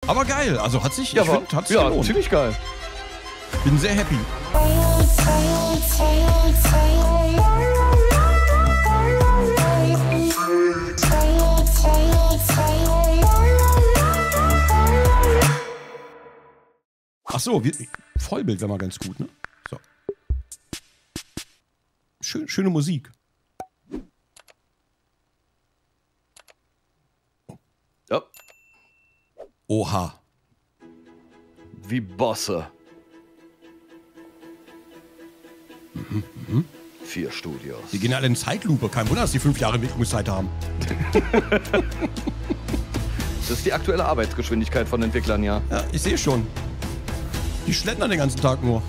Aber geil, also hat sich, Ja, ich finde, hat sich gelohnt. Ziemlich geil. Bin sehr happy. Ach so, Vollbild wäre mal ganz gut, ne? So. Schöne Musik. Ja. Oha. Wie Bosse. 4 Studios. Die gehen alle in Zeitlupe. Kein Wunder, dass die 5 Jahre Entwicklungszeit haben. Das ist die aktuelle Arbeitsgeschwindigkeit von Entwicklern, ja. Ja, ich sehe schon. Die schlendern den ganzen Tag nur.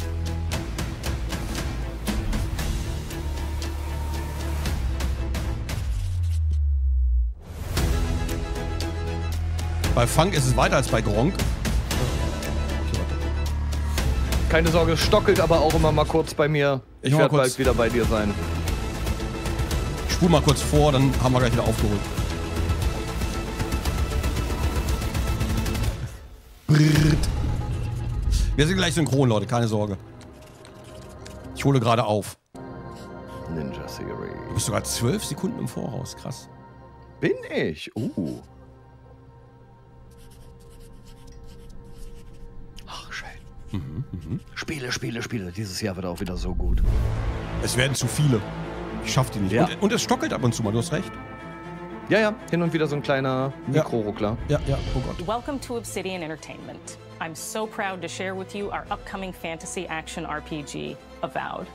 Bei Funk ist es weiter als bei Gronkh. Keine Sorge, es stockelt aber auch immer mal kurz bei mir. Ich werde bald wieder bei dir sein. Ich spule mal kurz vor, dann haben wir gleich wieder aufgeholt. Wir sind gleich synchron, Leute, keine Sorge. Ich hole gerade auf. Ninja Series. Du bist sogar 12 Sekunden im Voraus, krass. Bin ich? Ach, schön. Spiele. Dieses Jahr wird auch wieder so gut. Es werden zu viele. Ich schaff die nicht. Ja. Und es stockelt ab und zu mal, du hast recht. Ja, hin und wieder so ein kleiner Mikroruckler. Ja, oh Gott. Welcome to Obsidian Entertainment. I'm so proud to share with you our upcoming fantasy action RPG, Avowed.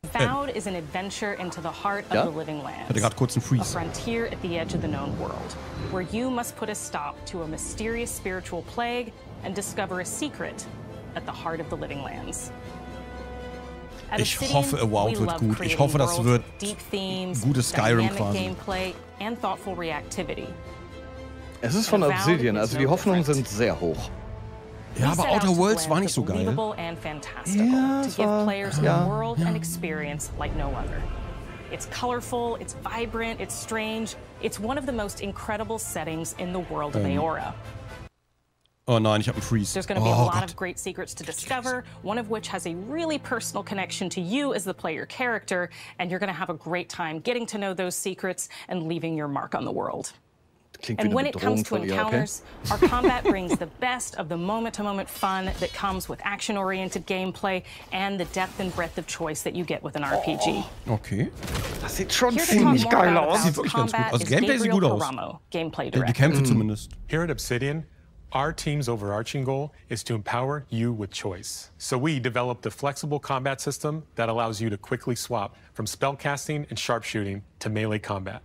Avowed is an adventure into the heart of the living lands. Hatte gerade kurz einen Freeze. A frontier at the edge of the known world, where you must put a stop to a mysterious spiritual plague and discover a secret at the heart of the living lands. Ich hoffe, Avowed wird gut. Ich hoffe, das wird gutes Skyrim quasi. Gameplay and thoughtful reactivity. Es ist von Obsidian, also die Hoffnungen sind sehr hoch. Ja, aber Outer Worlds war nicht so geil. Ja, es war, It's colorful, it's vibrant, it's strange. It's one of the most incredible settings in the world of Aora. Oh nein, ich habe einen Freeze. There's going to be a lot of great secrets to discover, one of which has a really personal connection to you as the player character, and you're going to have a great time getting to know those secrets and leaving your mark on the world. And when it comes to encounters, our combat brings the best of the moment-to-moment fun that comes with action-oriented gameplay and the depth and breadth of choice that you get with an RPG. Okay. Das sieht schon ziemlich geil aus. Sieht wirklich ganz gut aus. Also Gameplay sieht gut aus. Die Kämpfe zumindest. Here at Obsidian, our team's overarching goal is to empower you with choice. So we developed a flexible combat system that allows you to quickly swap from spellcasting and sharpshooting to melee combat.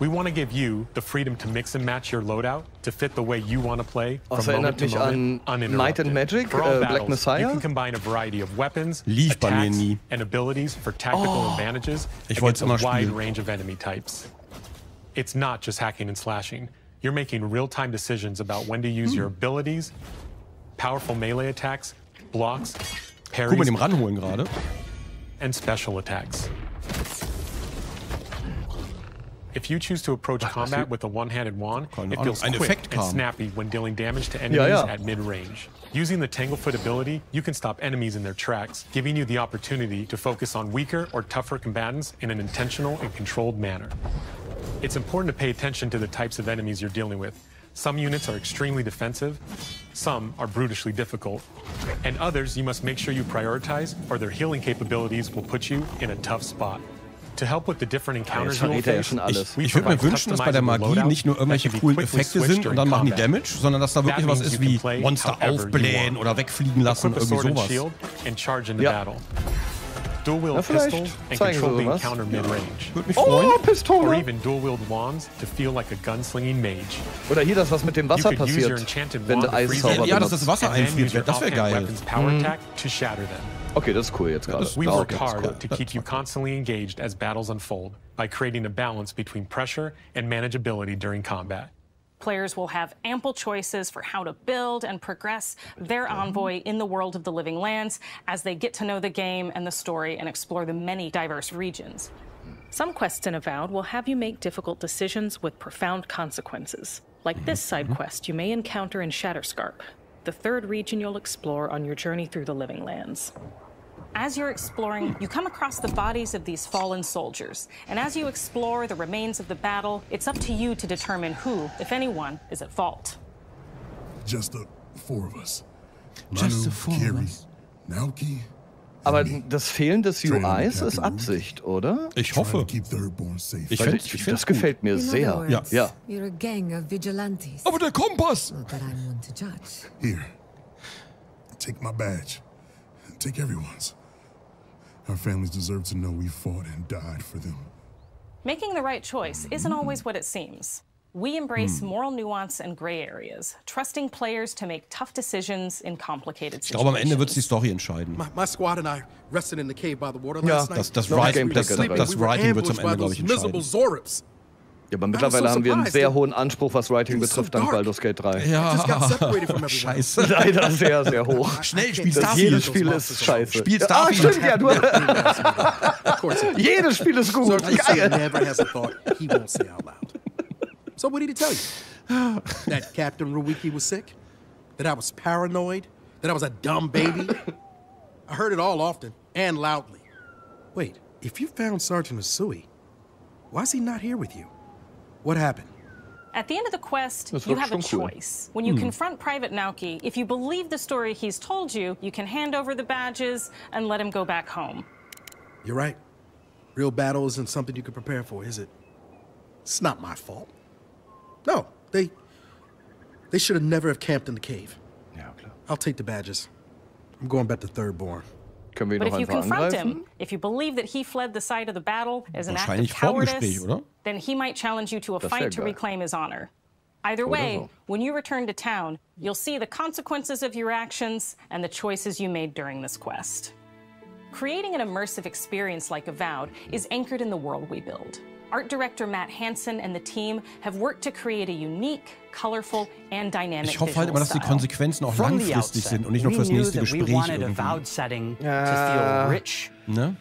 We want to give you the freedom to mix and match your loadout to fit the way you want to play from moment to moment, uninterrupted. Might and Magic, For all Black battles, Messiah? you can combine a variety of weapons, Lief bei mir attacks, nie. and abilities for tactical advantages Ich wollte against es immer a wide spielen. range of enemy types. It's not just hacking and slashing. You're making real-time decisions about when to use your abilities, powerful melee attacks, blocks, Guck mal, parries, dem ranholen gerade. and special attacks. If you choose to approach combat with a one-handed wand, it feels Ein quick Effekt and kam. snappy when dealing damage to enemies at mid-range. Using the Tanglefoot ability, you can stop enemies in their tracks, giving you the opportunity to focus on weaker or tougher combatants in an intentional and controlled manner. It's important to pay attention to the types of enemies you're dealing with. Some units are extremely defensive, some are brutishly difficult, and others you must make sure you prioritize or their healing capabilities will put you in a tough spot. To help with the different encounters you will face, Ich würde mir wünschen, dass bei der Magie nicht nur irgendwelche coolen Effekte sind und dann machen die Damage, sondern dass da wirklich was ist wie Monster aufblähen oder wegfliegen lassen, irgendwie sowas. Dual-wield pistols and control the encounter mid-range. Würde mich freuen. Pistole! Or even dual-wield wands to feel like a gunslinging mage. Oder hier das, was mit dem Wasser passiert, wenn der Eiszauber Ja, dass das Wasser einfriert, das wäre geil. Okay, das ist cool jetzt gerade. We work hard to keep you constantly engaged as battles unfold by creating a balance between pressure and manageability during combat. Players will have ample choices for how to build and progress their envoy in the world of the living lands as they get to know the game and the story and explore the many diverse regions. Some quests in Avowed will have you make difficult decisions with profound consequences. Like this side quest you may encounter in Shatterscarp, the third region you'll explore on your journey through the Living Lands. As you're exploring, you come across the bodies of these fallen soldiers. And as you explore the remains of the battle, it's up to you to determine who, if anyone, is at fault. Just the four of us. Just the four of us. Naoki. Aber das Fehlen des UIs ist Absicht, oder? Ich hoffe. Das gefällt mir sehr. Ja. You're a gang of vigilantes. Aber der Kompass! Not that I'm one to judge. Here. Take my badge. Take everyone's. Our families deserve to know we fought and died for them. Making the right choice isn't always what it seems. We embrace moral nuance and gray areas, trusting players to make tough decisions in complicated situations. Ich glaube, am Ende wird es die Story entscheiden. My squad and I rested in the cave by the water Ja, last night. Das Writing wird es am Ende, glaube ich, entscheiden. Ja, aber mittlerweile haben wir einen sehr hohen Anspruch, was Writing betrifft, dank Baldur's Gate 3. Ja, scheiße. Leider sehr, sehr hoch. Schnell, spiel Starfield. Jedes Spiel ist scheiße. Spiel Starfield. Ah, stimmt, ja, du. Jedes Spiel ist gut. Geil. Never has a thought he won't say out loud. So what did he tell you? That Captain Ruiki was sick? That I was paranoid? That I was a dumb baby? I heard it all often and loudly. Wait, if you found Sergeant Usui, why is he not here with you? What happened? At the end of the quest, you have a choice. When you confront Private Naoki, if you believe the story he's told you, you can hand over the badges and let him go back home. You're right. Real battle isn't something you can prepare for, is it? It's not my fault. No, they should have never have camped in the cave. Ja, klar. I'll take the badges. I'm going back to Thirdborn. Können wir ihn But noch if you einfach confront angreifen? him, if you believe that he fled the site of the battle as an act of Wahrscheinlich vor dem cowardice, Gespräch, oder? then he might challenge you to a Das wär fight to geil. reclaim his honor. Either Oder way, so. when you return to town, you'll see the consequences of your actions and the choices you made during this quest. Creating an immersive experience like Avowed is anchored in the world we build. Art director Matt Hansen and the team have worked to create a unique, colorful, and dynamic Ich hoffe halt immer, dass die style. Konsequenzen auch langfristig sind und nicht nur fürs nächste Gespräch irgendwie. Ne?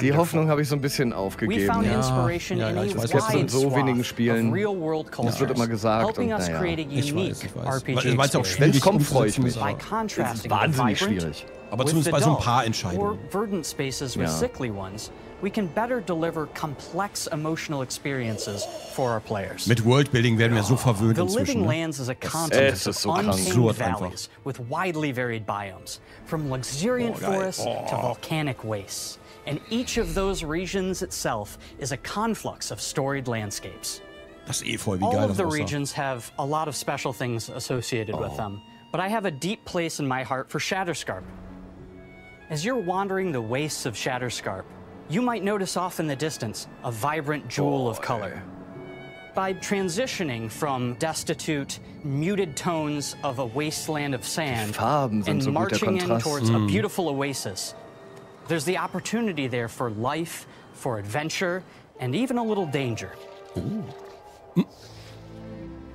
Die Hoffnung habe ich so ein bisschen aufgegeben. Ja, ich weiß, jetzt in so wenigen Spielen. Das wird immer gesagt und naja. Ich weiß. Weil es auch schwierig Wenn es kommt, freue ich mich. ist. Es ist wahnsinnig schwierig. Aber zumindest bei so ein paar Entscheidungen. Verdant spaces with sickly ones, we can better deliver complex emotional experiences for our players. Mit Worldbuilding werden wir so verwöhnt The inzwischen. Living Ne? Lands is a continent of so untamed absurd valleys with widely varied biomes, from luxuriant forests to volcanic wastes. And each of those regions itself is a conflux of storied landscapes. Das ist eh voll, wie All geil of das the aussah. regions have a lot of special things associated with them, but I have a deep place in my heart for Shatterscarp. As you're wandering the wastes of Shatterscarp, you might notice off in the distance a vibrant jewel of color. By transitioning from destitute, muted tones of a wasteland of sand Farben sind and so gut, der marching in Kontrast. towards a beautiful oasis, there's the opportunity there for life, for adventure, and even a little danger.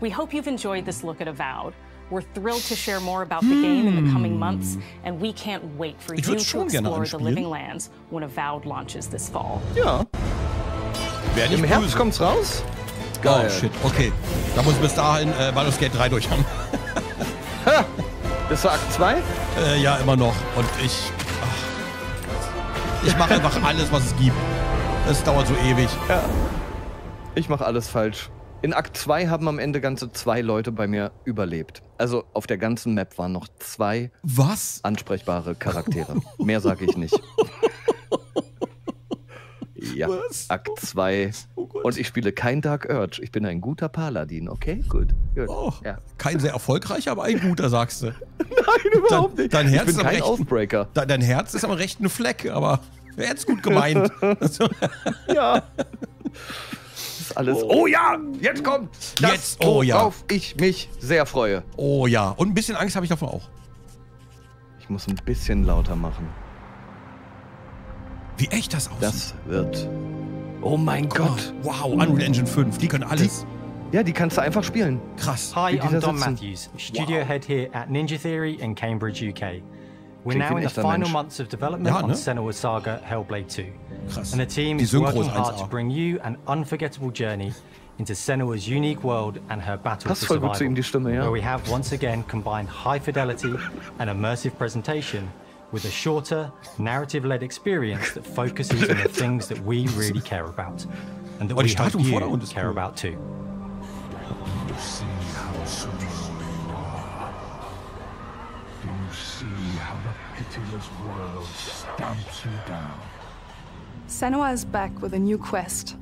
We hope you've enjoyed this look at Avowed. We're thrilled to share more about the game in the coming months, and we can't wait for you to schon gerne explore the anspielen. Living Lands when Avowed launches this fall. Ja. Im Herbst kommt's raus? Oh shit, okay. Da muss ich bis dahin Baldur's Gate 3 durch haben. Ha! Bist du Akt 2? Ja, immer noch. Und ich mache einfach alles, was es gibt. Es dauert so ewig. Ja. Ich mache alles falsch. In Akt 2 haben am Ende ganze 2 Leute bei mir überlebt. Also auf der ganzen Map waren noch 2 ansprechbare Charaktere. Mehr sage ich nicht. Ja, Was? Akt 2. Und ich spiele kein Dark Urge. Ich bin ein guter Paladin, okay? Gut. Oh, Ja. kein sehr erfolgreicher, aber ein guter, sagst du. Nein, überhaupt nicht. Dein Herz ich bin ist am kein rechten- Aufbreaker. Dein Herz ist am rechten Fleck, aber wäre jetzt gut gemeint. Ja. Das ist alles. Oh ja, jetzt kommt das, Jetzt, oh ja. worauf ich mich sehr freue. Oh ja, und ein bisschen Angst habe ich davor auch. Ich muss ein bisschen lauter machen. Wie echt das aussieht. Das wird. Oh mein Gott. Wow, Unreal Engine 5, die können alles. Ja, die kannst du einfach spielen. Krass. Hi, Wie die da I'm Dom sitzen. Matthews, studio head here at Ninja Theory in Cambridge, UK. We're now in the final months of development on Senua's Saga Hellblade 2. And the team is working hard to bring you an unforgettable journey into Senua's unique world and her battle for survival, where we have once again combined high fidelity and immersive presentation with a shorter, narrative-led experience that focuses on the things that we really care about, and that we hope you care about too. You see how strong you are. Do you see how the pitiless world stamps you down? Senua is back with a new quest.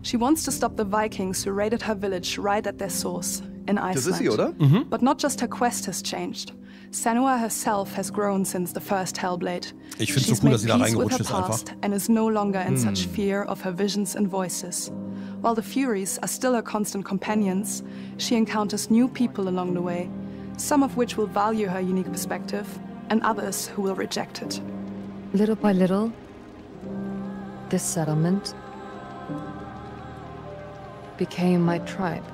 She wants to stop the Vikings who raided her village right at their source, in Iceland. Das ist sie, oder? But not just her quest has changed. Senua herself has grown since the first Hellblade. Ich finde es so cool, dass sie da reingerutscht ist einfach. And is no longer in such fear of her visions and voices. While the Furies are still her constant companions, she encounters new people along the way, some of which will value her unique perspective, and others who will reject it. Little by little, this settlement became my tribe.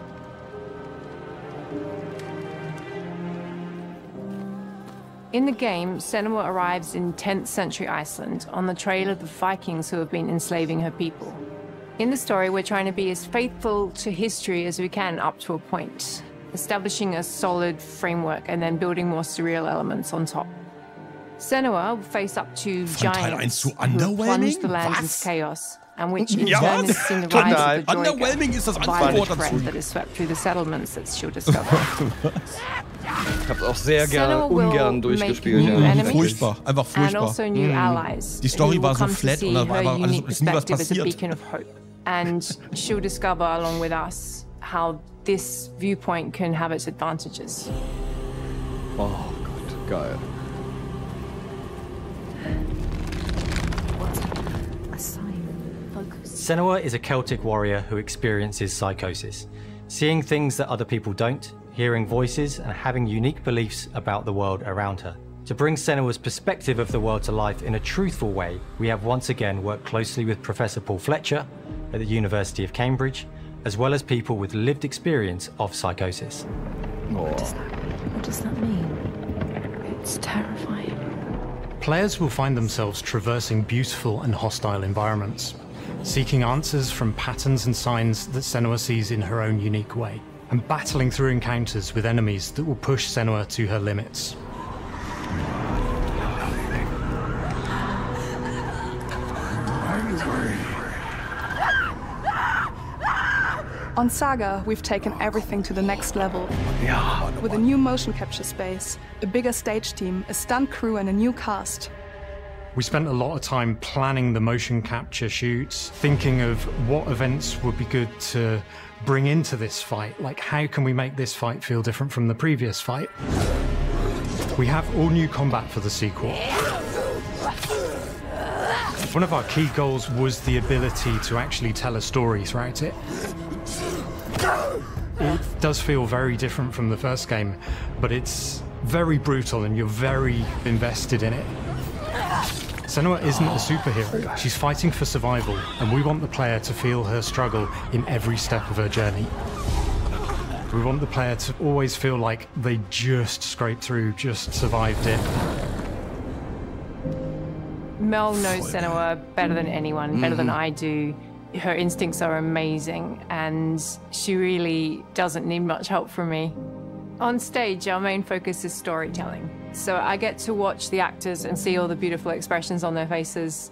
In the game, Senua arrives in 10th century Iceland on the trail of the Vikings who have been enslaving her people. In the story, we're trying to be as faithful to history as we can up to a point, establishing a solid framework and then building more surreal elements on top. Senua will face up to giants who have plunged the land into chaos, and which in turn has seen the rise of the violent threat that has swept through the settlements that she'll discover. Ich hab's auch sehr ungern durchgespielt. Furchtbar, einfach furchtbar. Die Story war so flat und da war alles, ist nie was passiert. And she'll discover along with us how this viewpoint can have its advantages. Oh Gott, geil. Senua is a Celtic warrior who experiences psychosis, seeing things that other people don't, hearing voices, and having unique beliefs about the world around her. To bring Senua's perspective of the world to life in a truthful way, we have once again worked closely with Professor Paul Fletcher at the University of Cambridge, as well as people with lived experience of psychosis. What does that mean? It's terrifying. Players will find themselves traversing beautiful and hostile environments, seeking answers from patterns and signs that Senua sees in her own unique way, and battling through encounters with enemies that will push Senua to her limits. On Saga, we've taken everything to the next level. With a new motion capture space, a bigger stage team, a stunt crew, and a new cast. We spent a lot of time planning the motion capture shoots, thinking of what events would be good to bring into this fight. Like, how can we make this fight feel different from the previous fight? We have all new combat for the sequel. One of our key goals was the ability to actually tell a story throughout it. It does feel very different from the first game, but it's very brutal and you're very invested in it. Senua isn't a superhero, she's fighting for survival, and we want the player to feel her struggle in every step of her journey. We want the player to always feel like they just scraped through, just survived it. Mel knows Senua better than anyone, better than I do. Her instincts are amazing, and she really doesn't need much help from me. On stage, our main focus is storytelling. So I get to watch the actors and see all the beautiful expressions on their faces.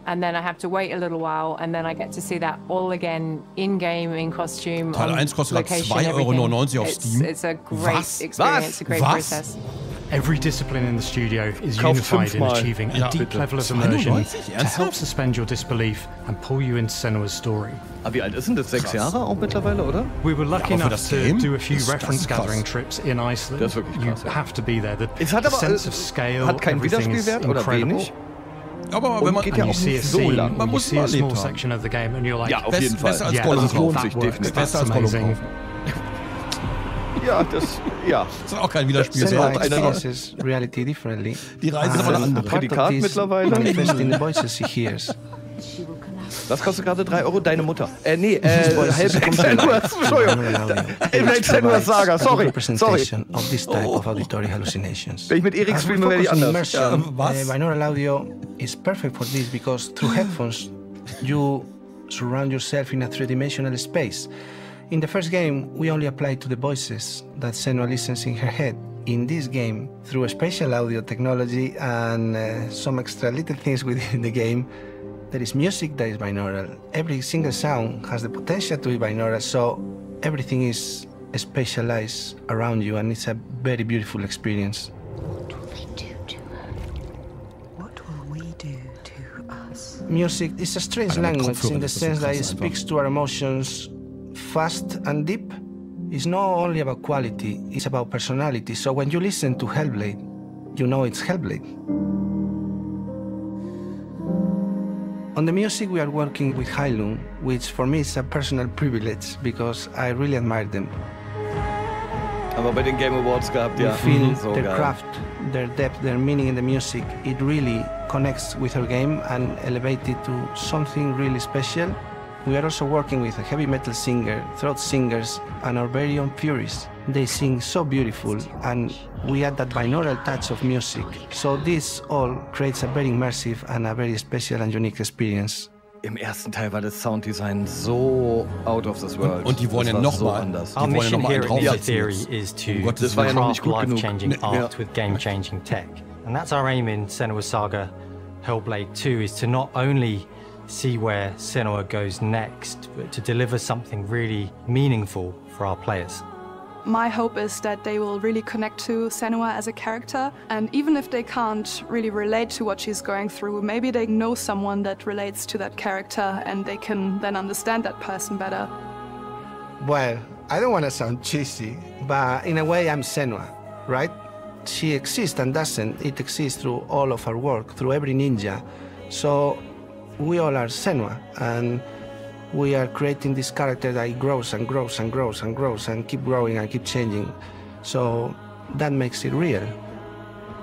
And then I have to wait a little while, and then I get to see that all again in-game, in costume, Teil 1 kostet €2,99 auf Steam. It's a great experience, a great process. Every discipline in the studio is unified in achieving a deep level of immersion to help suspend your disbelief and pull you into Senua's story. Wie alt ist denn das? 6 Jahre auch mittlerweile, oder? We were lucky enough to do a few reference gathering trips in Iceland. Das ist wirklich krass, you have to be there. The hat aber, sense of scale, hat keinen Wiederspielwert oder wenig? Aber wenn man geht ja auch nicht so lang. Man muss a small section of the game and you're like, ja, auf jeden Fall. Besser als Gollum lohnt sich definitiv. Besser als Gollum kaufen. Ja, das ist auch kein Widerspiel. Reality differently. Die Reise ist aber eine andere. Prädikat mittlerweile. Manifest in the voices she hears. Was kostet gerade 3 Euro? Deine Mutter. Nee, Hellblade Senua. Entschuldigung. Hellblade Senua Saga. Sorry. Of this type of auditory hallucinations. Wenn ich mit Erik streame, werde ich anders. Was? Binaural audio is perfect for this because through headphones you surround yourself in a three-dimensional space. In the first game, we only applied to the voices that Senua listens in her head. In this game, through a spatial audio technology and some extra little things within the game, there is music that is binaural. Every single sound has the potential to be binaural, so everything is spatialized around you, and it's a very beautiful experience. What will they do to her? What will we do to us? Music is a strange language in the sense that it speaks to our emotions fast and deep. It's not only about quality, it's about personality. So when you listen to Hellblade, you know it's Hellblade. On the music, we are working with Heilung, which for me is a personal privilege because I really admire them. Aber bei den Game Awards gehabt, ja. We feel so their geil. craft, their depth, their meaning in the music. It really connects with our game and elevates it to something really special. We are also working with a heavy metal singer, throat singers, and our very own Furies. They sing so beautiful, and we add that binaural touch of music. So this all creates a very immersive and a very special and unique experience. Im ersten Teil war das Sounddesign so out of this world. Und die wollen ja nochmal. Our mission here at Ninja Theory is to craft life-changing art with game-changing tech. And that's our aim in Senua Saga Hellblade 2, is to not only see where Senua goes next, but to deliver something really meaningful for our players. My hope is that they will really connect to Senua as a character, and even if they can't really relate to what she's going through, maybe they know someone that relates to that character and they can then understand that person better. Well, I don't want to sound cheesy, but in a way I'm Senua, right? She exists and doesn't. It exists through all of our work, through every ninja. So we all are Senua, and we are creating this character that grows and grows and grows and grows and keep growing and keep changing. So that makes it real.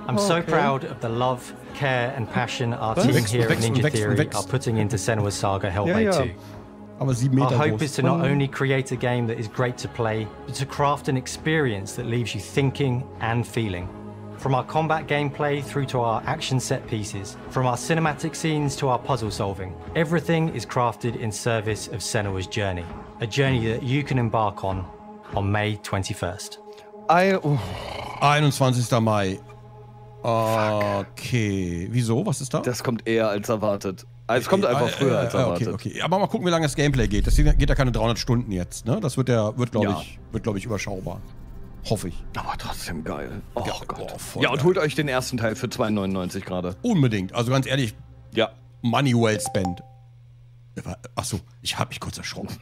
I'm so proud of the love, care and passion our team here at Ninja Theory are putting into Senua Saga Hellblade 2. Our hope is to not only create a game that is great to play, but to craft an experience that leaves you thinking and feeling. From our combat gameplay through to our action set pieces, from our cinematic scenes to our puzzle solving, everything is crafted in service of Senua's journey. A journey that you can embark on May 21st. 21. Mai. Okay. Wieso? Was ist da? Das kommt eher als erwartet. Es kommt einfach früher als erwartet. Okay. Aber mal gucken, wie lange das Gameplay geht. Das geht ja keine 300 Stunden jetzt, ne? Das wird glaube ich, überschaubar. Hoffe ich. Aber trotzdem geil. Oh Gott. Ja, und holt euch den ersten Teil für 2,99 gerade. Unbedingt. Also ganz ehrlich, ja, money well spent. Achso, ich habe mich kurz erschrocken.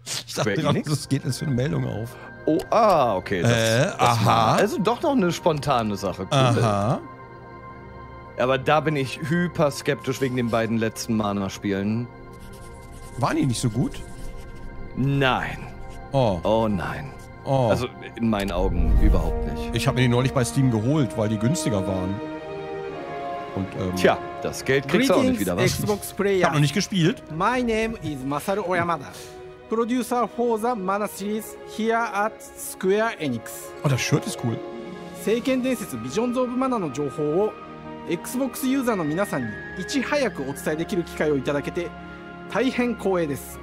Ich dachte gerade, es geht jetzt für eine Meldung auf. Oh, okay. Das aha. Also doch noch eine spontane Sache. Cool. Aha. Aber da bin ich hyper skeptisch wegen den beiden letzten Mana-Spielen. Waren die nicht so gut? Nein. Oh nein. Oh. Also in meinen Augen überhaupt nicht. Ich habe mir die neulich bei Steam geholt, weil die günstiger waren. Und, tja, das Geld kriegst du auch nicht wieder, was? Ich habe noch nicht gespielt. My name is Masaru Oyamada, producer for the Mana series here at Square Enix. Oh, das Shirt ist cool. 聖剣伝説 Visions of Mana の情報を Xbox ユーザーの皆さんにいち早くお伝えできる機会をいただけて大変光栄です。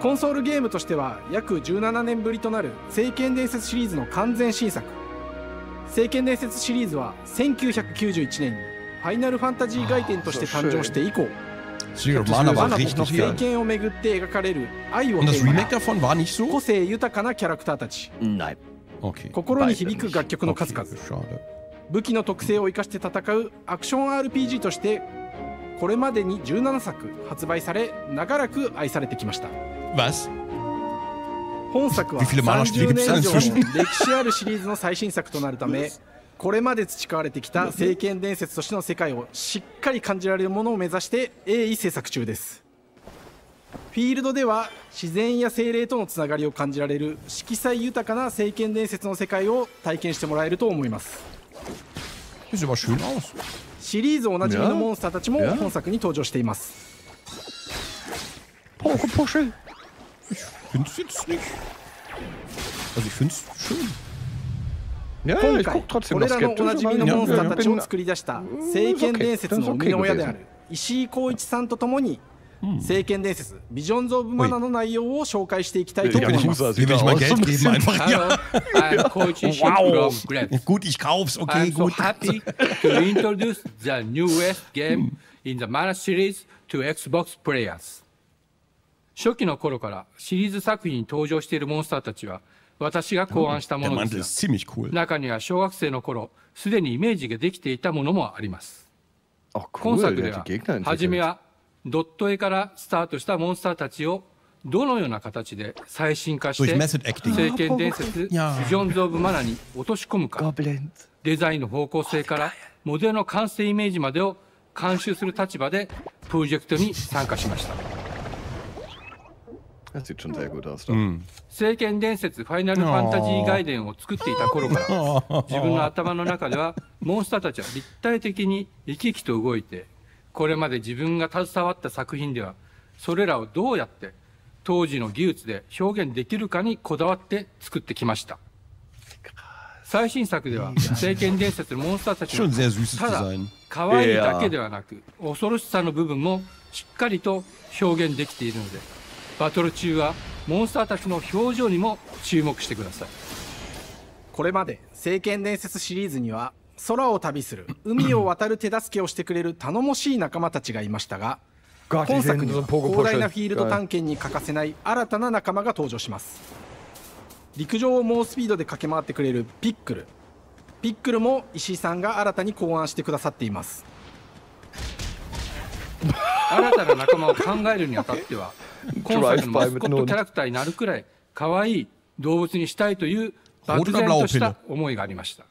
コンソールゲームとしては約17年ぶりとなる聖剣伝説シリーズの完全新作。聖剣伝説シリーズは1991年にファイナルファンタジー外伝として誕生して以降、聖剣をめぐって描かれる愛をテーマに個性豊かなキャラクターたち、心に響く楽曲の数々、武器の特性を生かして戦うアクション RPG としてこれまでに17作発売され長らく愛されてきました。本作は30年以上の歴史あるシリーズの最新作となるため、これまで培われてきた聖剣伝説としての世界をしっかり感じられるものを目指して鋭意制作中です。フィールドでは自然や精霊とのつながりを感じられる色彩豊かな聖視シリーズおなじみのモンスターたちも本作に登場しています。Porsche. Ich finde es jetzt nicht. Also ich finde es schön. 今回これらのおなじみのモンスターたちを作り出した聖剣伝説の生みの親である石井浩一さんとともに聖剣伝説ビジョンズ・オブ・マナの内容を紹介していきたいと思います。Will ich mal Geld geben einfach. Ja. Wow. Gut, ich kauf's. Okay, I'm so happy to introduce the newest game in the Mana series to Xbox players. 初期の頃からシリーズ作品に登場しているモンスターたちは私が考案したものですが、中には小学生の頃すでにイメージができていたものもあります。今作では初めはドット絵からスタートしたモンスターたちをどのような形で最新化して聖剣伝説ビジョンズ・オブ・マナに落とし込むか、デザインの方向性からモデルの完成イメージまでを監修する立場でプロジェクトに参加しました。聖剣伝説ファイナルファンタジー外伝を作っていた頃から自分の頭の中ではモンスターたちは立体的に生き生きと動いて、これまで自分が携わった作品ではそれらをどうやって当時の技術で表現できるかにこだわって作ってきました。最新作では聖剣伝説のモンスターたちがただ可愛いだけではなく恐ろしさの部分もしっかりと表現できているので、バトル中はモンスターたちの表情にも注目してください。これまで聖剣伝説シリーズには空を旅する海を渡る手助けをしてくれる頼もしい仲間たちがいましたが、今作には広大なフィールド探検に欠かせない新たな仲間が登場します。陸上を猛スピードで駆け回ってくれるピックルも石井さんが新たに考案してくださっています。新たな仲間を考えるにあたっては今作のマスコットキャラクターになるくらい可愛い動物にしたいという漠然とした思いがありました。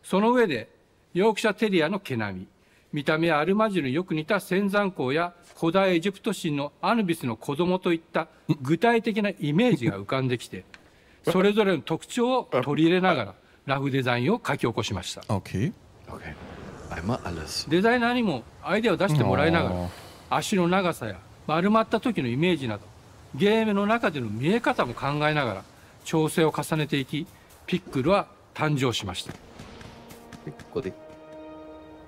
その上でヨークシャテリアの毛並み、見た目はアルマジルによく似た仙山港や古代エジプト神のアヌビスの子供といった具体的なイメージが浮かんできて、それぞれの特徴を取り入れながらラフデザインを書き起こしました。デザイナーにもアイデアを出してもらいながら足の長さや丸まった時のイメージなどゲームの中での見え方も考えながら調整を重ねていき、ピックルは誕生しました。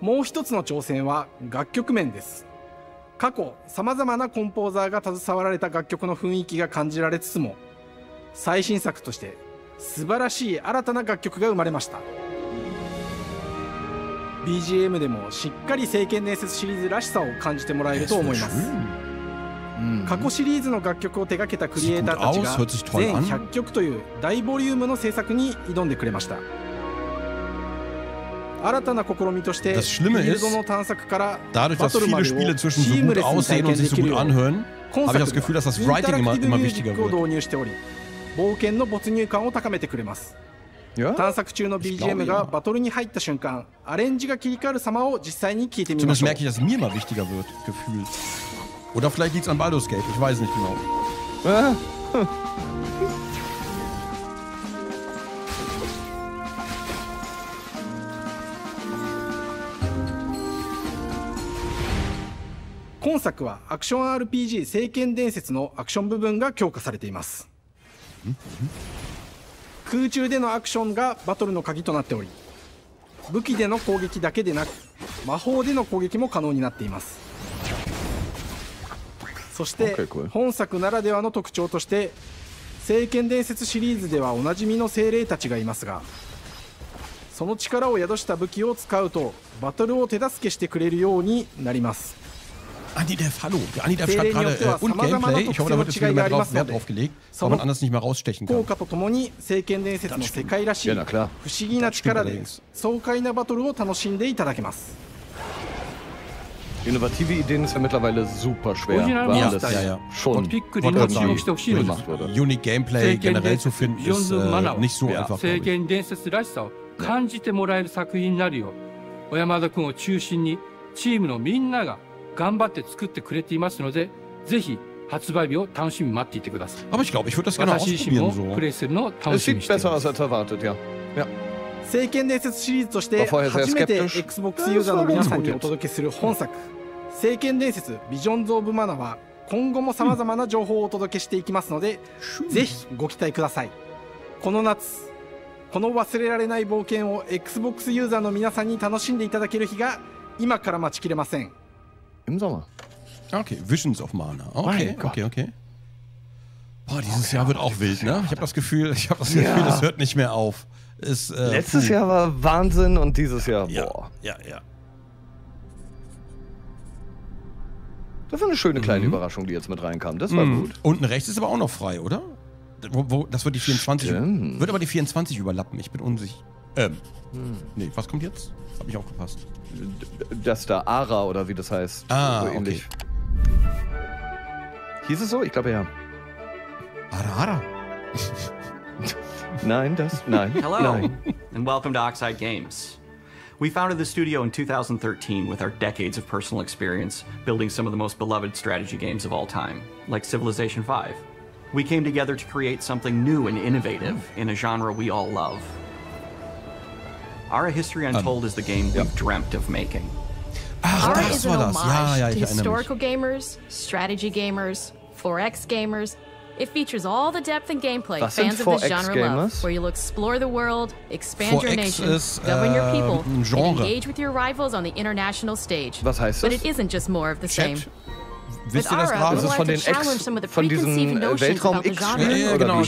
もう一つの挑戦は楽曲面です。過去さまざまなコンポーザーが携わられた楽曲の雰囲気が感じられつつも、最新作として素晴らしい新たな楽曲が生まれました。 BGM でもしっかり聖剣伝説シリーズらしさを感じてもらえると思います。過去シリーズの楽曲を手掛けたクリエイターたちが全100曲という大ボリュームの制作に挑んでくれました。新たな試みとしてフィールドの探索からバトルまでをシームレスに体験できるよう今作ではインタラクティブミュージックを導入しており、冒険の没入感を高めてくれます。探索中の BGM がバトルに入った瞬間、アレンジが切り替わる様を実際に聞いてみましょう。Oder vielleicht liegt es an Baldur's Gate, ich weiß nicht genau. 今作はアクション RPG 聖剣伝説のアクション部分が強化されています。空中でのアクションがバトルの鍵となっており、武器での攻撃だけでなく魔法での攻撃も可能になっています。そして本作ならではの特徴として聖剣伝説シリーズではおなじみの精霊たちがいますが、その力を宿した武器を使うとバトルを手助けしてくれるようになります。Anidef, hallo. Der Anidef schreibt gerade und Gameplay. Ich hoffe, da wird jetzt viel mehr Wert drauf gelegt, weil man anders nicht mehr rausstechen kann. 効果とともに聖剣伝説の世界らしい不思議な力で爽快なバトルを楽しんでいただけます。 Innovative Ideen ist ja mittlerweile super schwer. Schon Unique Gameplay generell zu finden ist nicht so einfach. 聖剣伝説らしさを感じてもらえる作品になるよう、小山田君を中心にチームのみんなが頑張って作ってくれていますので、ぜひ発売日を楽しみに待っていてください。Aber ich glaube, ich würde das gerne ausprobieren so. プレイするのを楽しみにしています。聖剣伝説シリーズとして初めて Xbox ユーザーの皆さんにお届けする本作「聖剣伝説ビジョンズ・オブ・マナ」は今後もさまざまな情報をお届けしていきますので、ぜひご期待ください。この夏この忘れられない冒険を Xbox ユーザーの皆さんに楽しんでいただける日が今から待ちきれません。Im Sommer. Okay, Visions of Mana. Okay, okay. Boah, dieses Jahr wird auch wild, ne? Ich habe das Gefühl, das hört nicht mehr auf. Letztes Jahr war Wahnsinn und dieses Jahr, boah. Ja. Das war eine schöne kleine Überraschung, die jetzt mit reinkam. Das war gut. Unten rechts ist aber auch noch frei, oder? Das wird die 24. Wird aber die 24 überlappen. Ich bin unsicher. Nee, was kommt jetzt? Hab ich aufgepasst. Das da Ara oder wie das heißt. So ähnlich. Hieß es so? Ich glaube ja. Ara. Nein. Hello, nein. and welcome to Oxide Games. We founded the studio in 2013 with our decades of personal experience building some of the most beloved strategy games of all time, like Civilization V. We came together to create something new and innovative in a genre we all love. Ara History Untold is the game we've dreamt of making. Ara is an homage to historical gamers, strategy gamers, 4X gamers. It features all the depth and gameplay fans of this genre love, where you'll explore the world, expand your nation, govern your people, and engage with your rivals on the international stage. Was heißt das? But it isn't just more of the same. Wisst ihr das gerade? Das ist von diesen Weltraum-X-Spielen? Genau.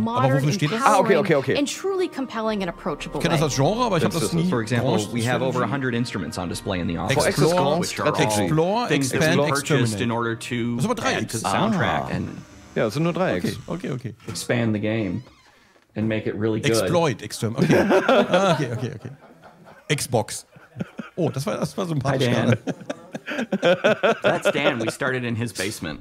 Aber wofür steht das? Okay. And truly compelling and approachable. Ich kenne das als Genre, aber ich habe das nie. For example, we have over 100 instruments on display in the office. Explore, things that expand, we purchased in order to add to the soundtrack and ja, es sind nur 3X. Okay. Expand the game and make it really good. Exploit, okay. Xbox. Oh, das war sympathisch. Hi, Dan. That's Dan. We started in his basement.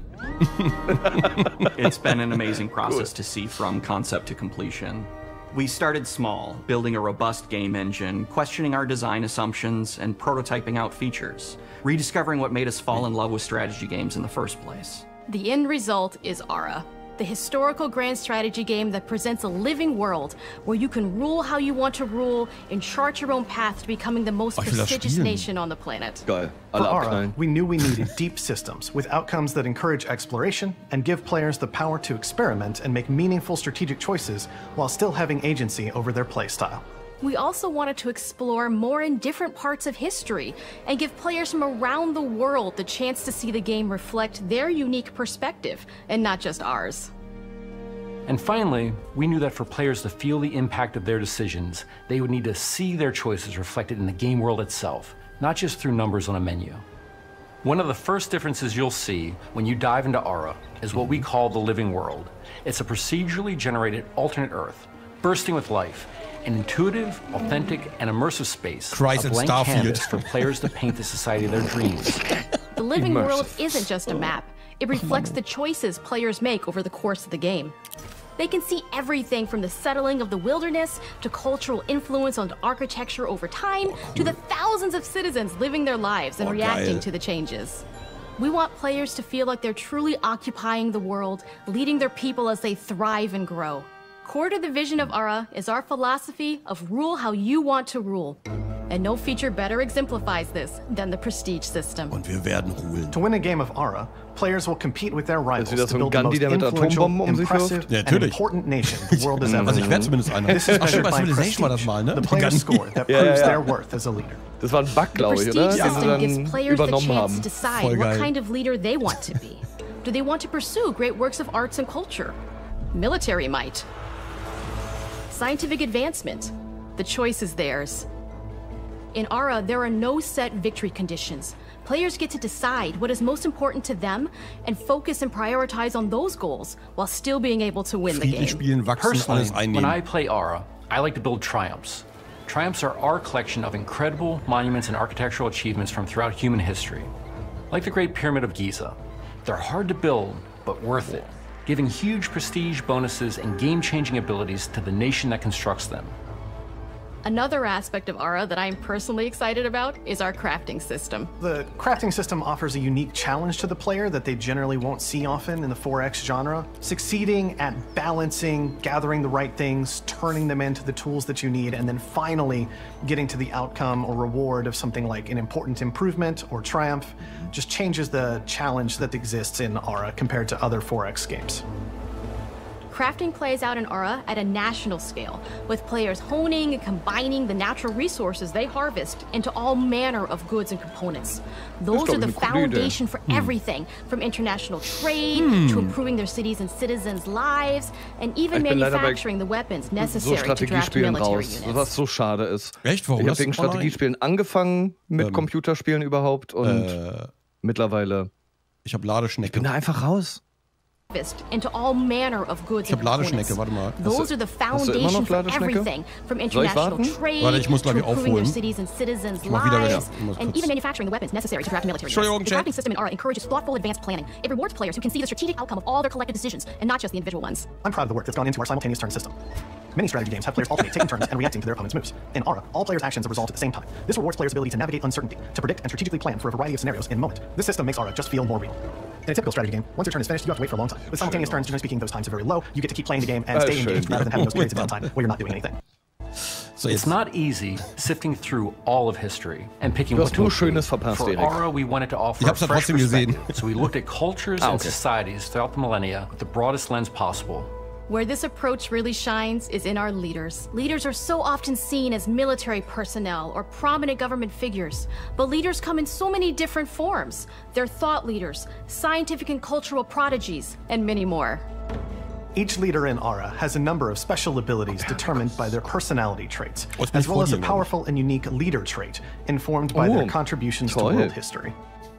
It's been an amazing process to see from concept to completion. We started small, building a robust game engine, questioning our design assumptions, and prototyping out features, rediscovering what made us fall in love with strategy games in the first place. The end result is Ara, the historical grand strategy game that presents a living world where you can rule how you want to rule and chart your own path to becoming the most prestigious nation on the planet. Geil. For Ara, we knew we needed deep systems with outcomes that encourage exploration and give players the power to experiment and make meaningful strategic choices while still having agency over their playstyle. We also wanted to explore more in different parts of history and give players from around the world the chance to see the game reflect their unique perspective and not just ours. And finally, we knew that for players to feel the impact of their decisions, they would need to see their choices reflected in the game world itself, not just through numbers on a menu. One of the first differences you'll see when you dive into Ara is what we call the living world. It's a procedurally generated alternate Earth, bursting with life, an intuitive, authentic, and immersive space, a blank canvas for players to paint the society of their dreams. The living world isn't just a map. It reflects the choices players make over the course of the game. They can see everything from the settling of the wilderness to cultural influence on architecture over time to the thousands of citizens living their lives and reacting to the changes. We want players to feel like they're truly occupying the world, leading their people as they thrive and grow. Core to the vision of Ara is our philosophy of rule how you want to rule. And no feature better exemplifies this than the prestige system. Und wir werden rulen. To win a game of Ara, players will compete with their rivals to build the most influential, impressive, and important nation the world has ever Also ich werde known. zumindest einer. This is Ach stimmt, bei measured by Civilization war das mal, ne? the player's score that proves their worth as a leader. Das war ein Bug, glaube ich, The oder? prestige Den sie system gives dann players the übernommen chance to haben. decide what kind of leader they want to be. Do they want to pursue great works of arts and culture? Military might? Scientific advancement? The choice is theirs. In Ara, there are no set victory conditions. Players get to decide what is most important to them and focus and prioritize on those goals while still being able to win the game. Personally, when I play Ara, I like to build triumphs. Triumphs are our collection of incredible monuments and architectural achievements from throughout human history. Like the Great Pyramid of Giza. They're hard to build, but worth it, giving huge prestige bonuses and game-changing abilities to the nation that constructs them. Another aspect of Ara that I'm personally excited about is our crafting system. The crafting system offers a unique challenge to the player that they generally won't see often in the 4X genre. Succeeding at balancing, gathering the right things, turning them into the tools that you need, and then finally getting to the outcome or reward of something like an important improvement or triumph just changes the challenge that exists in Ara compared to other 4X games. Crafting plays out in Ara at a national scale, with players honing and combining the natural resources they harvest into all manner of goods and components. Those are the foundation for everything, from international trade to improving their cities and citizens' lives, and even manufacturing the weapons necessary to draft military units. Was so schade ist. Echt? Warum? Ich habe wegen Strategiespielen angefangen mit Computerspielen überhaupt und mittlerweile. Ich habe Ladeschnecke. Ich bin da einfach raus. Into all manner of goods ich habe Ladeschnecke, warte mal. Those are the foundation for everything, from international trade to improving their cities and citizens' lives, and even manufacturing the weapons necessary to draft military units. The crafting system in Ara encourages thoughtful, advanced planning. It rewards players who can see the strategic outcome of all their collective decisions, and not just the individual ones. I'm proud of the work that's gone into our simultaneous turn system. Many strategy games have players alternate taking turns and reacting to their opponent's moves. In Ara, all players' actions are resolved at the same time. This rewards players' ability to navigate uncertainty, to predict and strategically plan for a variety of scenarios in a moment. This system makes Ara just feel more real. In a typical strategy game, once your turn is finished, you have to wait for a long time. With simultaneous turns, generally speaking, those times are very low. You get to keep playing the game and stay engaged rather than having those periods of downtime where you're not doing anything. So it's not easy sifting through all of history and picking what to include. For Ara, we wanted to offer a fresh perspective, so we looked at cultures and societies throughout the millennia with the broadest lens possible. Where this approach really shines is in our leaders. Leaders are so often seen as military personnel or prominent government figures, but leaders come in so many different forms. They're thought leaders, scientific and cultural prodigies, and many more. Each leader in Ara has a number of special abilities determined by their personality traits, as well as a powerful and unique leader trait informed by their contributions to world history.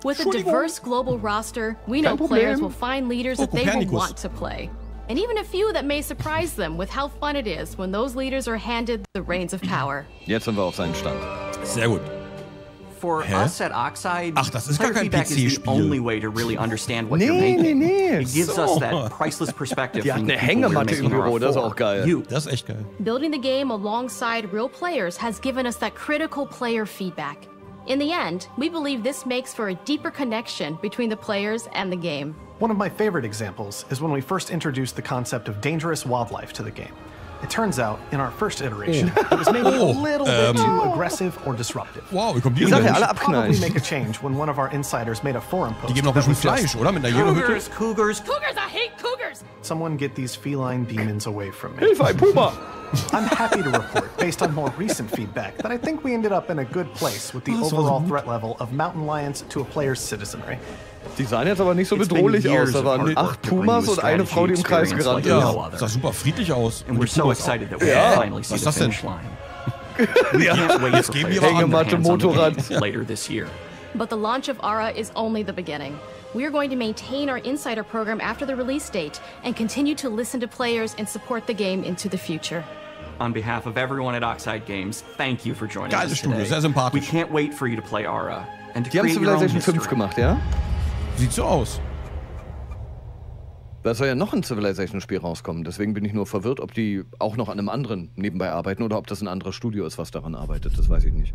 With a diverse global roster, we know players will find leaders that they will want to play. And even a few that may surprise them with how fun it is when those leaders are handed the reins of power. Jetzt sind wir auf seinen Stand. Sehr gut. For us at Oxide, das ist gar kein feedback is the only way to really understand what you're making. It gives us that priceless perspective. Die hat eine Hängematte im Büro, das ist auch geil. Das ist echt geil. Building the game alongside real players has given us that critical player feedback. In the end, we believe this makes for a deeper connection between the players and the game. One of my favorite examples is when we first introduced the concept of dangerous wildlife to the game. It turns out, in our first iteration, it was maybe a little bit too aggressive or disruptive. Wow, wie kommt die We should probably make a change when one of our insiders made a forum post. Die geben noch ein bisschen Fleisch, oder? Mit einer Jägerhütte. Cougars, I hate cougars! Someone get these feline demons away from me. Hilfe, ein Puma! I'm happy to report, based on more recent feedback, that I think we ended up in a good place with the overall threat level of mountain lions to a player's citizenry. Die sahen jetzt aber nicht so bedrohlich aus. Da waren 8 Pumas und eine Frau, die im Kreis gerannt ist. Ja, sah super friedlich aus. And we're so excited that we finally see the finish line. We can't wait for Hängematte, Motorrad. Later this year. But the launch of Ara is only the beginning. We are going to maintain our insider program after the release date and continue to listen to players and support the game into the future. On behalf of everyone at Oxide Games, thank you for joining us Studio, today. sehr sympathisch. We can't wait for you to play Ara and to Die haben create your own Civilization 5 history. gemacht, ja? Sieht so aus. Da soll ja noch ein Civilization-Spiel rauskommen. Deswegen bin ich nur verwirrt, ob die auch noch an einem anderen nebenbei arbeiten oder ob das ein anderes Studio ist, was daran arbeitet. Das weiß ich nicht.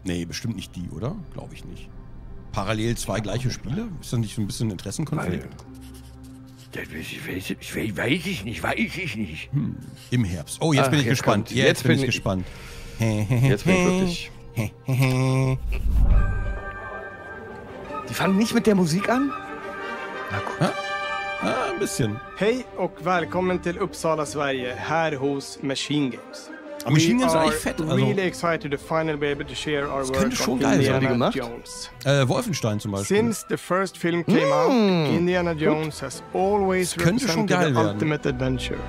Nee, bestimmt nicht die, oder? Glaube ich nicht. Parallel 2 gleiche Spiele? Ist das nicht so ein bisschen Interessenkonflikt? Weiß ich nicht. Im Herbst. Oh, jetzt bin ich gespannt. Jetzt bin ich gespannt. Jetzt bin ich wirklich. Die fangen nicht mit der Musik an? Na gut. Ein bisschen. Hej och välkommen till Uppsala, Sverige, här hos Machine Games. Machine Games ist eigentlich fett. Also, really excited to finally be able to share our work könnte schon on geil sein. Indiana Jones. Wolfenstein zum Beispiel. Since the first film came out, Indiana Jones has always represented the ultimate adventure.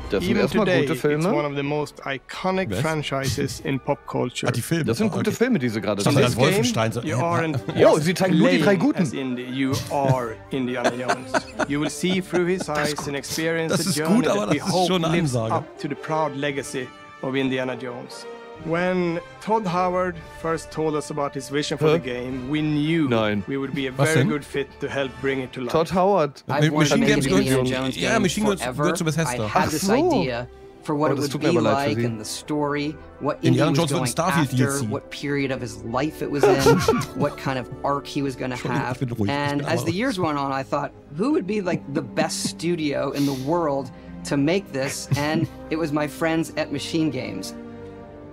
Das sind Even erstmal today, gute it's Filme. one of the most iconic franchises in pop culture. Die Filme. Das sind gute Filme, die sie gerade In this zeigen. Wolfenstein. game, you aren't Oh, sie zeigen nur die 3 Guten. as Indy, you are Indiana Jones. You will see through his eyes and experience Das the ist journey gut, aber that we das ist hope schon eine lives Ansage. up to the proud legacy of Indiana Jones. When Todd Howard first told us about his vision for the game, we knew we would be a very good fit to help bring it to life. Todd Howard. I've wanted Machine to Games make an gehört Indiana Jones ja, game Machine Games forever. gehört zu Bethesda. I had this idea for what it would be like and the story, what Indy was going after, what period of his life it was in, what kind of arc he was going to have. And as the years went on, I thought, who would be like the best studio in the world to make this? And it was my friends at Machine Games.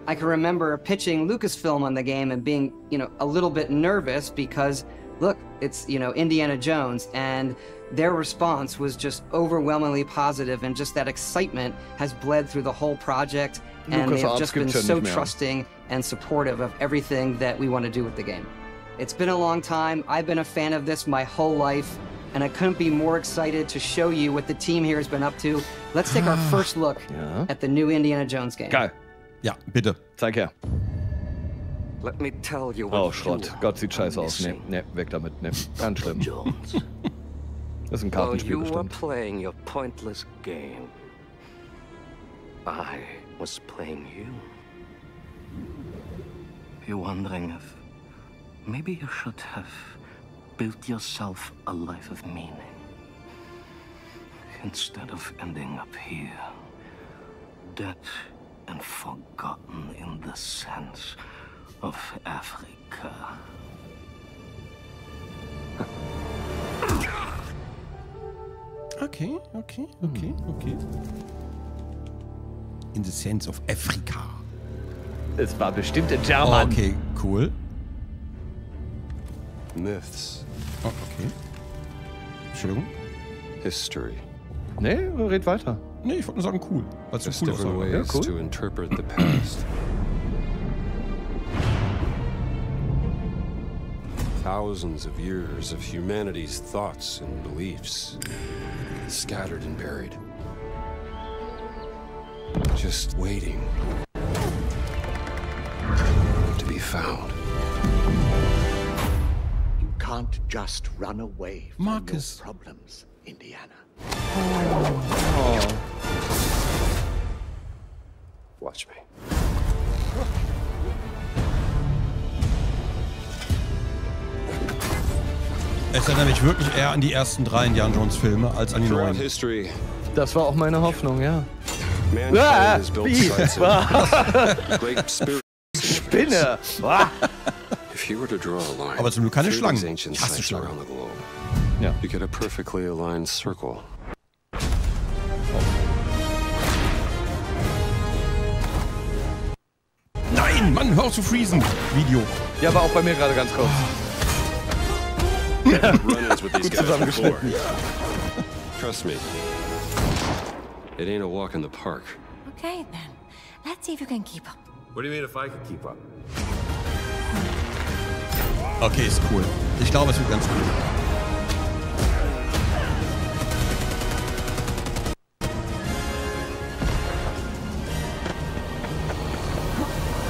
I can remember pitching Lucasfilm on the game and being, a little bit nervous because, look, it's, Indiana Jones, and their response was just overwhelmingly positive, and just that excitement has bled through the whole project, and they've just been so trusting and supportive of everything that we want to do with the game. It's been a long time. I've been a fan of this my whole life, and I couldn't be more excited to show you what the team here has been up to. Let's take our first look at the new Indiana Jones game. Geil. Ja, bitte. Zeig her. Let me tell you what Schrott. Gott, sieht scheiße aus. Nee, weg damit. Nee, ganz schlimm. Das ist ein Kartenspiel bestimmt. You were playing your pointless game. I was playing you. You're wondering if maybe you should have built yourself a life of meaning instead of ending up here, dead and forgotten in the sense of Africa. Okay. In the sense of Africa. Es war bestimmt in German. Okay, cool. Myths. Oh, okay. Entschuldigung. History. Nee, red weiter. Nee, ich wollte nur sagen cool. Als There's cool different aussah. ways to interpret the past. Thousands of years of humanity's thoughts and beliefs, scattered and buried. Just waiting to be found. You can't just run away from your problems, Indiana. Watch me. Es erinnert mich wirklich eher an die ersten 3 Indiana Jones Filme als an die neuen. Das war auch meine Hoffnung, ja. Spinne! Aber zum Glück keine Schlangen. Ich hasse Schlangen. Ja. You get a perfectly aligned circle. Nein, Mann, hör auf zu freezen. Video. Ja, aber auch bei mir gerade ganz kurz. Gut zusammengeschnitten. Trust me. It ain't a walk in the park. Okay, then. Let's see if you can keep up. What do you mean if I can keep up? Okay, ist cool. Ich glaube, es wird ganz cool.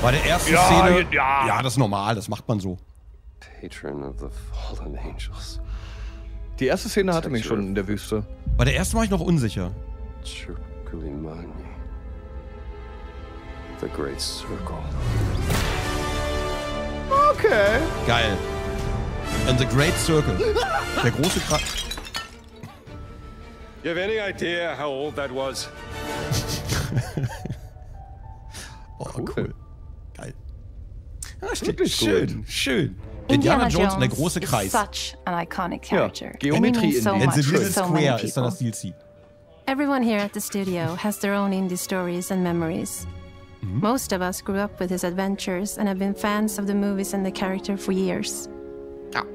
Bei der ersten Szene... Ja, das ist normal, das macht man so. Patron of the fallen angels. Die erste Szene hatte mich schon in der Wüste. Bei der ersten war ich noch unsicher. The Great Circle. Okay. Geil. And the Great Circle. Der große Kreis. You have any idea how old that was? Oh, cool. Geil. Ah, steht schön, schön. Indiana Jones und der große Kreis. Such an iconic character. Ja, Geometrie in so And the much little to so square many ist dann people. das DLC. Everyone here at the studio has their own indie stories and memories. Most of us grew up with his adventures and have been fans of the movies and the character for years.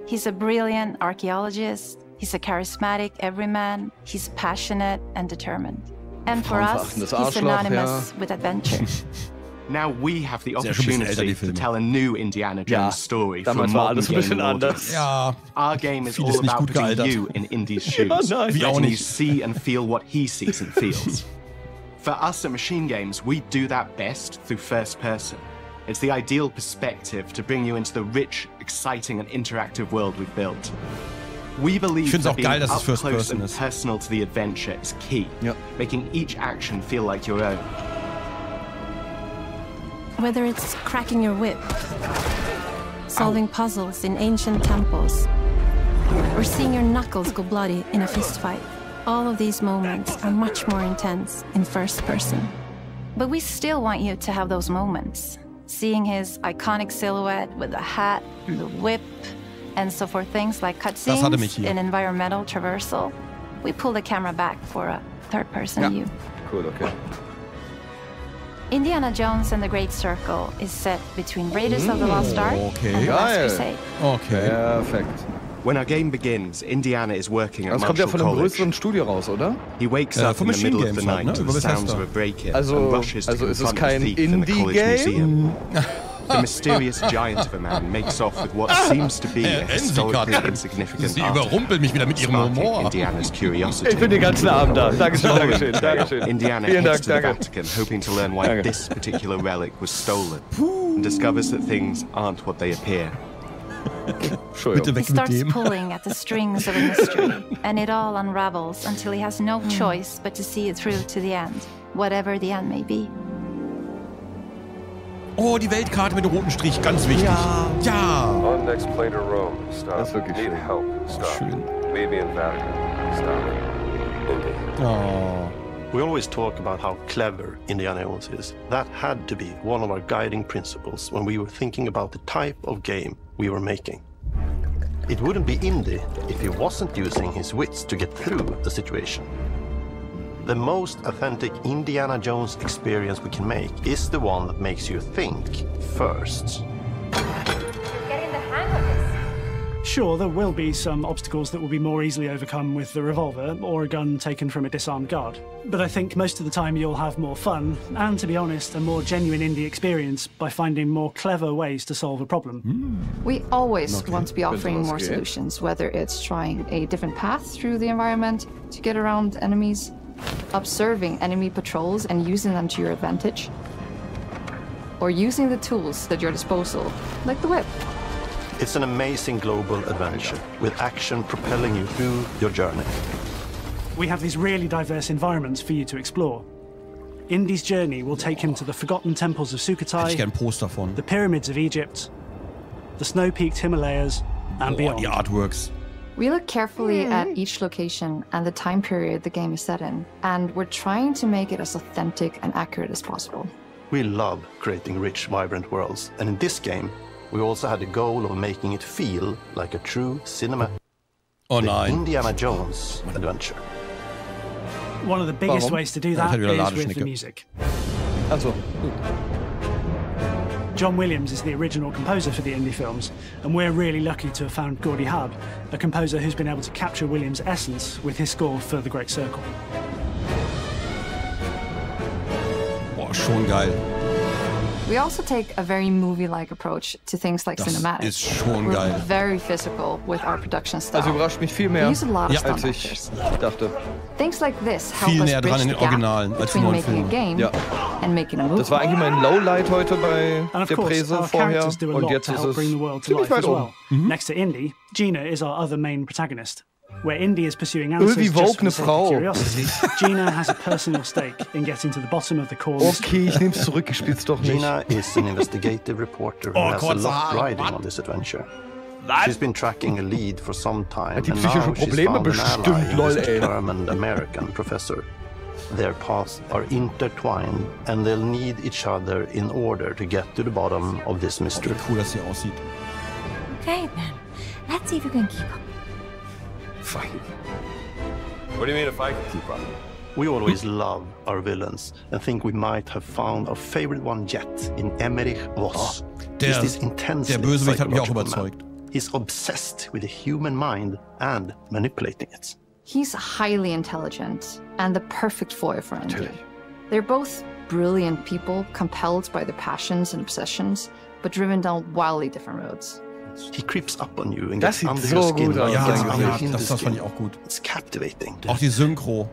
He's a brilliant archaeologist, he's a charismatic everyman, he's passionate and determined. And for us, he's synonymous with adventure. Now we have the opportunity to tell a new Indiana Jones story from a modern gaming audience. Our game is all about putting you in Indy's shoes, letting you see and feel what he sees and feels. For us at Machine Games, we do that best through first person. It's the ideal perspective to bring you into the rich, exciting and interactive world we've built. We believe that being up close and personal to the adventure is key, making each action feel like your own. Whether it's cracking your whip, solving puzzles in ancient temples, or seeing your knuckles go bloody in a fistfight, all of these moments are much more intense in first person. But we still want you to have those moments. Seeing his iconic silhouette with the hat, the whip, and so for things like cutscenes and environmental traversal, we pull the camera back for a third-person view. Cool, okay. Indiana Jones and the Great Circle is set between Raiders of the Lost Ark and the Last Crusade. Okay. Perfekt. When our game begins, Indiana is working at Das kommt ja von einem größeren Studio raus, oder? He wakes up in the middle of the night to the sounds of a break-in and rushes to confront the thief in the college museum. The mysterious giant of a man makes off with what seems to be a historically insignificant Sie überrumpeln mich wieder mit ihrem Humor. Indiana's curiosity. Ich bin den ganzen Abend da. Dankeschön. Indiana heads to the Vatican, hoping to learn why this particular relic was stolen, and discovers that things aren't what they appear. He starts pulling at the strings of a mystery, and it all unravels until he has no choice but to see it through to the end, whatever the end may be. Oh, die Weltkarte mit dem roten Strich, ganz wichtig. Ja. On next plane to Rome. Stop. Need help. Stop. Maybe in Vatican. Stop. Indy. Oh. We always talk about how clever Indiana Jones is. That had to be one of our guiding principles when we were thinking about the type of game we were making. It wouldn't be Indy if he wasn't using his wits to get through the situation. The most authentic Indiana Jones experience we can make is the one that makes you think first. Getting the hang of this. Sure, there will be some obstacles that will be more easily overcome with the revolver or a gun taken from a disarmed guard. But I think most of the time you'll have more fun and, to be honest, a more genuine indie experience by finding more clever ways to solve a problem. We always want to be offering more solutions, whether it's trying a different path through the environment to get around enemies, observing enemy patrols and using them to your advantage, or using the tools at your disposal, like the whip. It's an amazing global adventure, with action propelling you through your journey. We have these really diverse environments for you to explore. Indy's journey will take him to the forgotten temples of Sukhothai, the pyramids of Egypt, the snow-peaked Himalayas, and beyond. The artworks. We look carefully at each location and the time period the game is set in, and we're trying to make it as authentic and accurate as possible. We love creating rich, vibrant worlds, and in this game, we also had the goal of making it feel like a true cinema. Indiana Jones adventure. One of the biggest ways to do that is with the music. John Williams is the original composer for the indie films, and we're really lucky to have found Gordy Hub, a composer who's been able to capture Williams' essence with his score for The Great Circle. Boah, schon geil. We also take a very movie-like approach to things like cinematics. Ist schon We're geil. very physical with our production style. Also überrascht mich viel mehr, We use a lot of stunt als ich actors. dachte. Things like this help Viel us näher bridge dran in the den gap Originalen als in between neuen making a Filmen. game and making a movie. Das war eigentlich mein Lowlight heute bei And of der course, Präse our vorher. characters do a Und lot jetzt to ist help es bring the world to ziemlich life weit as well. oben. Next to Indy, Gina is our other main protagonist. Where Indy is pursuing Wie answers just woke for eine the sake Frau. of curiosity, Gina has a personal stake in getting to the bottom of the core Okay, ich nehm's zurück, ich spiel's doch nicht. Gina is an investigative reporter who has a lot riding on this adventure. She's been tracking a lead for some time, Die and psychische now she's Probleme found an bestimmt, ally in lol, this ey. determined American professor. Their paths are intertwined, and they'll need each other in order to get to the bottom of this mystery. Cool, dass sie aussieht. Okay, then. Let's see if you can keep up. Fine. What do you mean if I can keep up? We always love our villains and think we might have found our favorite one yet in Emmerich Voss. He's this intensely Bösewicht hat mich auch psychological überzeugt. man. He's obsessed with the human mind and manipulating it. He's highly intelligent and the perfect foil for Indy. They're both brilliant people, compelled by their passions and obsessions, but driven down wildly different roads. He creeps up on you and Das gets sieht under so your skin. gut aus. Ja, gets ja, under ja, in the das fand skin. ich auch gut. It's captivating. Auch die Synchro.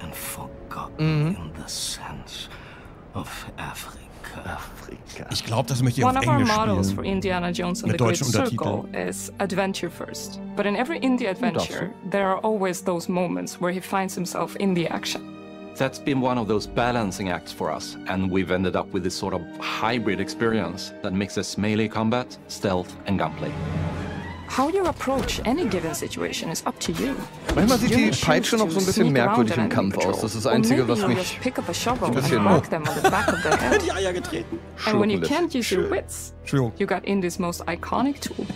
In the sense of Africa. Ich glaube, das möchte ich auf One of our Englisch models for spielen. Indiana Jones and Mit the Great deutschen Circle Untertiteln. is adventure first. But in every indie adventure, there are always those moments where he finds himself in the action. That's been one of those balancing acts for us, and we've ended up with this sort of hybrid experience that mixes melee combat, stealth, and gunplay. How you approach any given situation is up to you. Manchmal sieht die Peitsche noch so ein bisschen merkwürdig im Kampf aus. Das ist das Einzige, was mich ein bisschen die Eier getreten. And when you can't use your wits, you got Indy's most iconic tool.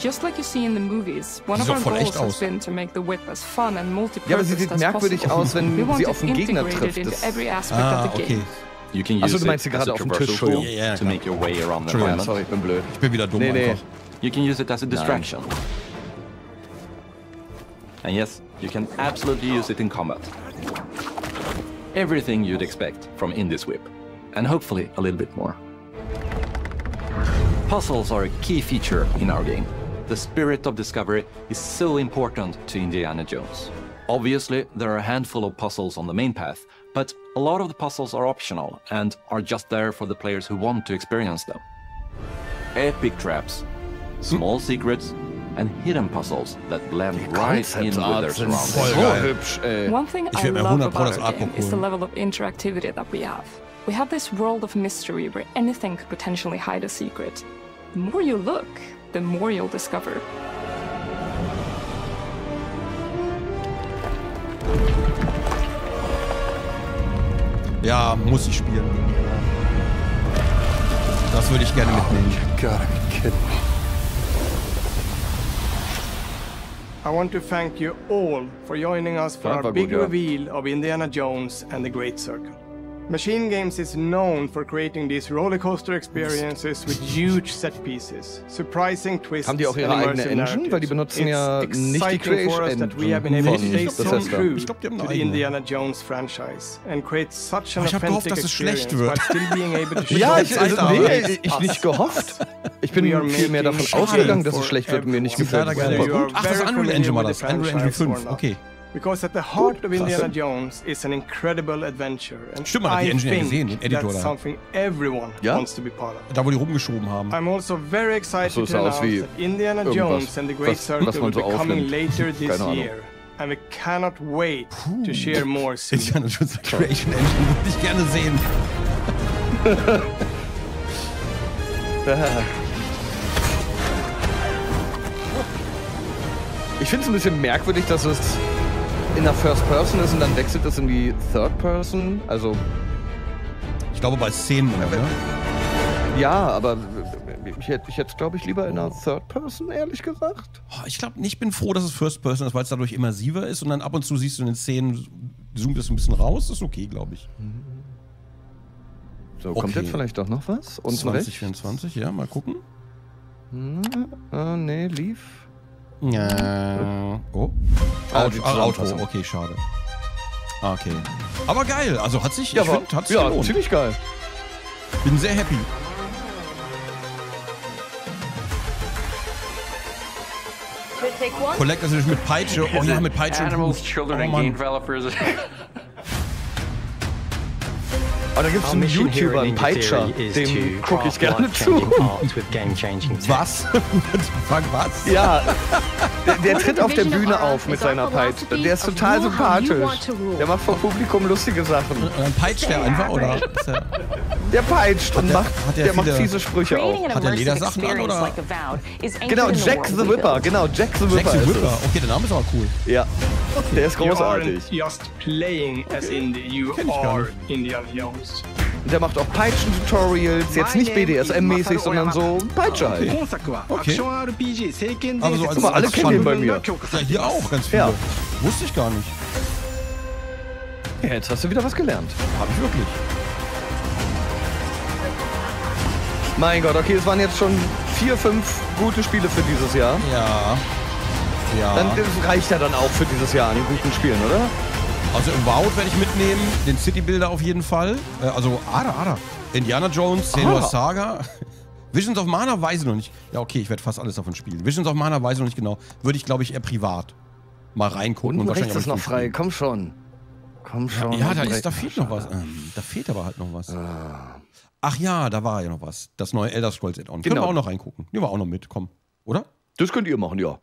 Just like you see in the movies, one of our goals has been to make the whip as fun and multi-purpose ja, aber sie sieht merkwürdig aus, wenn sie auf den Gegner trifft. Okay. You can use it as a traversal tool to make your way around the environment. Sorry, ich bin blöd. Ich bin wieder dumm einfach. You can use it as a distraction. And yes, you can absolutely use it in combat. Everything you'd expect from Indy's whip. And hopefully a little bit more. Puzzles are a key feature in our game. The spirit of discovery is so important to Indiana Jones. Obviously, there are a handful of puzzles on the main path, but a lot of the puzzles are optional and are just there for the players who want to experience them. Epic traps, small secrets, and hidden puzzles that blend right in with their surroundings. One thing I love about our game is the level of interactivity that we have. We have this world of mystery where anything could potentially hide a secret. The more you look, the more you'll discover. Ja, muss ich spielen. Das würde ich gerne mitnehmen. I want to thank you all for joining us for our big reveal of Indiana Jones and the Great Circle. Machine Games is known for creating these rollercoaster experiences with huge set pieces, surprising twists. Haben die auch ihre eigene Engine? Weil die benutzen ja nicht die Creation Engine von Bethesda. To the Indiana Jones franchise and create such an authentic experience while still being able to show. Ja, ich nicht gehofft. Ich bin viel mehr davon ausgegangen, dass es schlecht wird und mir nicht gefällt. Ach, das Unreal Engine war das. Unreal Engine 5, okay. Because at the heart of Indiana Jones is an incredible adventure, and I think that's something everyone wants to be part of. Da, wo die rumgeschoben haben. I'm also very excited to announce that Indiana Jones and the Great Circle will be coming later this year, and we cannot wait to share more soon. Indiana Jones Creation Engine würde ich gerne sehen. Ich finde es ein bisschen merkwürdig, dass es in der First Person ist und dann wechselt es in die Third Person. Also. Ich glaube bei Szenen, oder? Ja, aber ich hätte es, glaube ich, lieber in der Third Person, ehrlich gesagt. Ich glaube nicht, ich bin froh, dass es First Person ist, weil es dadurch immersiver ist und dann ab und zu siehst du in den Szenen, zoomt es ein bisschen raus, das ist okay, glaube ich. So, kommt jetzt vielleicht doch noch was? Und 2024, ja, mal gucken. Nee, lief. Ja. Oh. Auto. Okay, schade. Okay. Aber geil. Also hat sich, ja, ziemlich geil. Bin sehr happy. Collectors natürlich mit Peitsche. Oh ja, mit Peitsche. Oh Mann. Aber da gibt es einen YouTuber, einen Peitscher, dem gucke ich gerne zu. Was? Was? Ja, der tritt auf der Bühne auf mit seiner Peitsche. Der ist total sympathisch. Der macht vor Publikum lustige Sachen. Und dann peitscht der einfach, oder? Der peitscht und macht fiese Sprüche auch. Hat der Ledersachen an, oder? Genau, Jack the Whipper. Genau, Jack the Whipper. Okay, der Name ist aber cool. Ja, der ist großartig. You aren't just playing as Indy, you are Indiana Jones. Der macht auch Peitschen-Tutorials, jetzt nicht BDSM-mäßig, sondern so Peitsche halt. Okay. Aber so als alle kennen den bei mir. Ja, hier auch ganz viele. Ja. Wusste ich gar nicht. Ja, jetzt hast du wieder was gelernt. Hab ich wirklich. Mein Gott, okay, es waren jetzt schon 4, 5 gute Spiele für dieses Jahr. Ja. Ja. Dann reicht ja dann auch für dieses Jahr an guten Spielen, oder? Also im WoW werde ich mitnehmen, den City Builder auf jeden Fall. Also Ada. Indiana Jones, Senua Saga. Visions of Mana weiß ich noch nicht. Ja, okay, ich werde fast alles davon spielen. Visions of Mana weiß ich noch nicht genau. Würde ich, glaube ich, eher privat mal reingucken. Und wahrscheinlich ist noch frei. Komm schon. Komm schon. Ja, da fehlt noch was. Da fehlt aber halt noch was. Ach ja, da war ja noch was. Das neue Elder Scrolls Add-on. Können wir auch noch reingucken. Nehmen wir auch noch mit. Komm. Oder? Das könnt ihr machen, ja.